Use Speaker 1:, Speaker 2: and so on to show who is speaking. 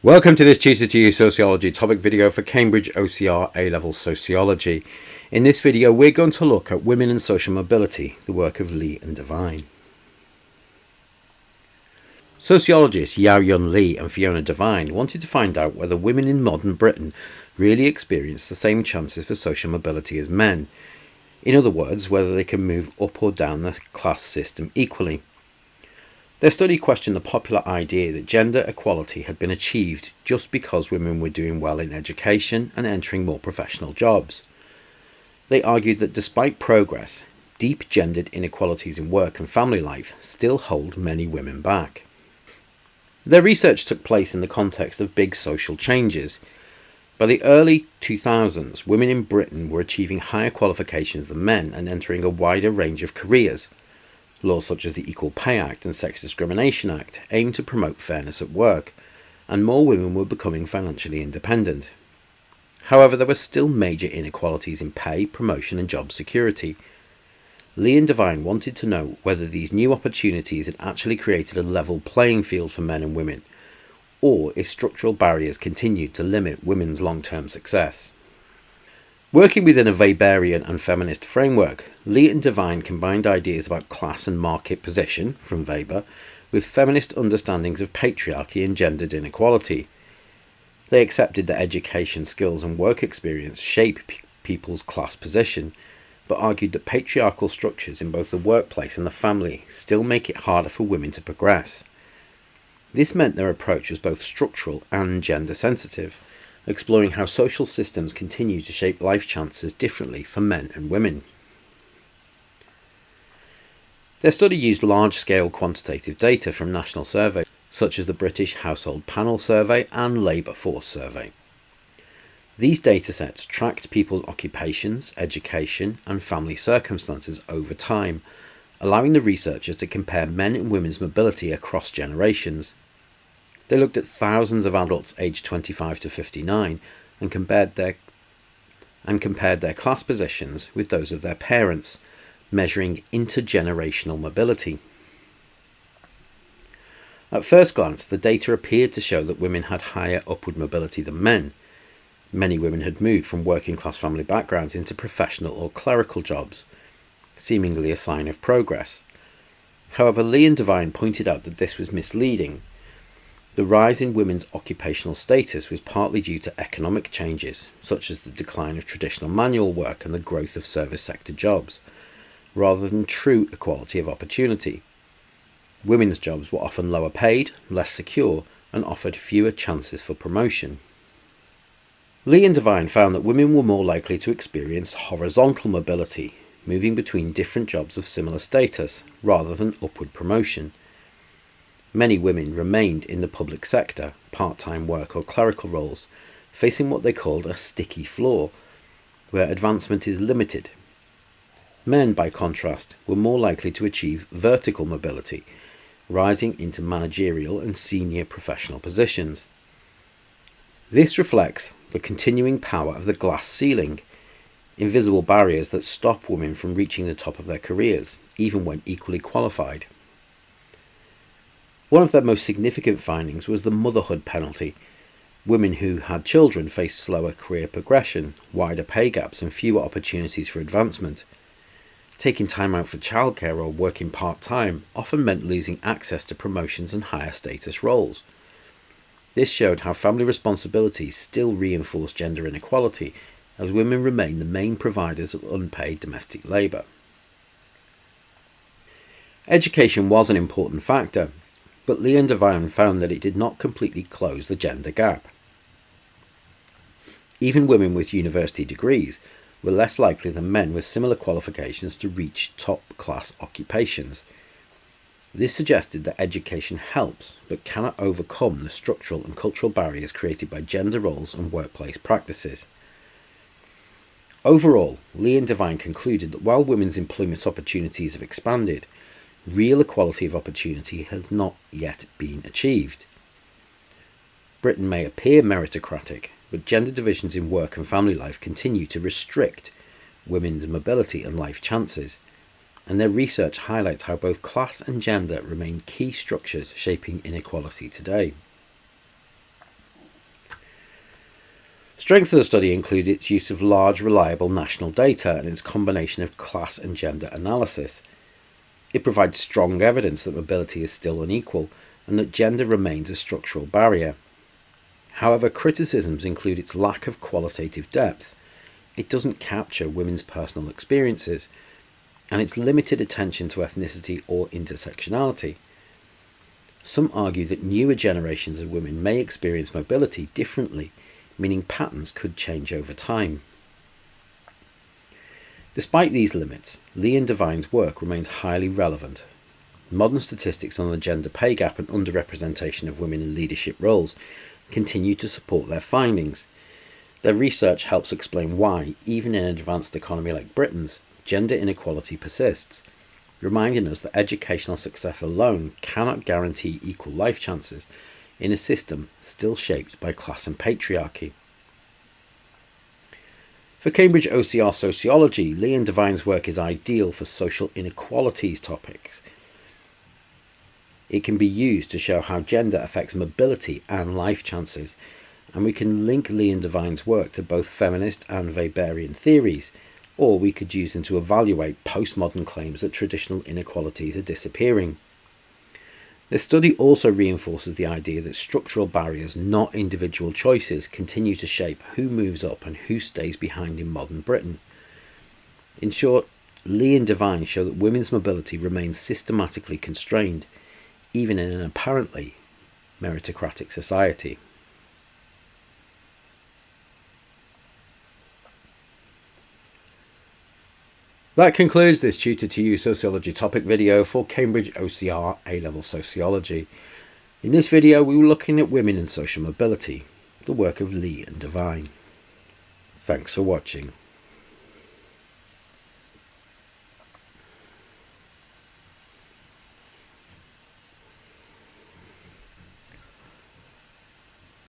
Speaker 1: Welcome to this Tutor2U Sociology topic video for Cambridge OCR A-Level Sociology. In this video we're going to look at women and social mobility, the work of Li and Devine. Sociologists Yao-Yun Li and Fiona Devine wanted to find out whether women in modern Britain really experience the same chances for social mobility as men. In other words, whether they can move up or down the class system equally. Their study questioned the popular idea that gender equality had been achieved just because women were doing well in education and entering more professional jobs. They argued that despite progress, deep gendered inequalities in work and family life still hold many women back. Their research took place in the context of big social changes. By the early 2000s, women in Britain were achieving higher qualifications than men and entering a wider range of careers. Laws such as the Equal Pay Act and Sex Discrimination Act aimed to promote fairness at work, and more women were becoming financially independent. However, there were still major inequalities in pay, promotion and job security. Li and Devine wanted to know whether these new opportunities had actually created a level playing field for men and women, or if structural barriers continued to limit women's long-term success. Working within a Weberian and feminist framework, Li and Devine combined ideas about class and market position, from Weber, with feminist understandings of patriarchy and gendered inequality. They accepted that education, skills and work experience shape people's class position, but argued that patriarchal structures in both the workplace and the family still make it harder for women to progress. This meant their approach was both structural and gender sensitive, exploring how social systems continue to shape life chances differently for men and women. Their study used large-scale quantitative data from national surveys, such as the British Household Panel Survey and Labour Force Survey. These datasets tracked people's occupations, education and family circumstances over time, allowing the researchers to compare men and women's mobility across generations. They looked at thousands of adults aged 25 to 59 and compared their class positions with those of their parents, measuring intergenerational mobility. At first glance, the data appeared to show that women had higher upward mobility than men. Many women had moved from working class family backgrounds into professional or clerical jobs, seemingly a sign of progress. However, Li and Devine pointed out that this was misleading. The rise in women's occupational status was partly due to economic changes, such as the decline of traditional manual work and the growth of service sector jobs, rather than true equality of opportunity. Women's jobs were often lower paid, less secure, and offered fewer chances for promotion. Li and Devine found that women were more likely to experience horizontal mobility, moving between different jobs of similar status, rather than upward promotion. Many women remained in the public sector, part-time work or clerical roles, facing what they called a sticky floor, where advancement is limited. Men, by contrast, were more likely to achieve vertical mobility, rising into managerial and senior professional positions. This reflects the continuing power of the glass ceiling, invisible barriers that stop women from reaching the top of their careers, even when equally qualified. One of their most significant findings was the motherhood penalty. Women who had children faced slower career progression, wider pay gaps and fewer opportunities for advancement. Taking time out for childcare or working part-time often meant losing access to promotions and higher status roles. This showed how family responsibilities still reinforce gender inequality, as women remain the main providers of unpaid domestic labour. Education was an important factor, but Li and Devine found that it did not completely close the gender gap. Even women with university degrees were less likely than men with similar qualifications to reach top-class occupations. This suggested that education helps, but cannot overcome the structural and cultural barriers created by gender roles and workplace practices. Overall, Li and Devine concluded that while women's employment opportunities have expanded, real equality of opportunity has not yet been achieved. Britain may appear meritocratic, but gender divisions in work and family life continue to restrict women's mobility and life chances, and their research highlights how both class and gender remain key structures shaping inequality today. Strengths of the study include its use of large, reliable national data and its combination of class and gender analysis. It provides strong evidence that mobility is still unequal and that gender remains a structural barrier. However, criticisms include its lack of qualitative depth. It doesn't capture women's personal experiences, and its limited attention to ethnicity or intersectionality. Some argue that newer generations of women may experience mobility differently, meaning patterns could change over time. Despite these limits, Li and Devine's work remains highly relevant. Modern statistics on the gender pay gap and underrepresentation of women in leadership roles continue to support their findings. Their research helps explain why, even in an advanced economy like Britain's, gender inequality persists, reminding us that educational success alone cannot guarantee equal life chances in a system still shaped by class and patriarchy. For Cambridge OCR Sociology, Li and Devine's work is ideal for social inequalities topics. It can be used to show how gender affects mobility and life chances, and we can link Li and Devine's work to both feminist and Weberian theories, or we could use them to evaluate postmodern claims that traditional inequalities are disappearing. This study also reinforces the idea that structural barriers, not individual choices, continue to shape who moves up and who stays behind in modern Britain. In short, Li and Devine show that women's mobility remains systematically constrained, even in an apparently meritocratic society. That concludes this Tutor2U sociology topic video for Cambridge OCR A-Level Sociology. In this video we were looking at women and social mobility, the work of Li and Devine. Thanks for watching.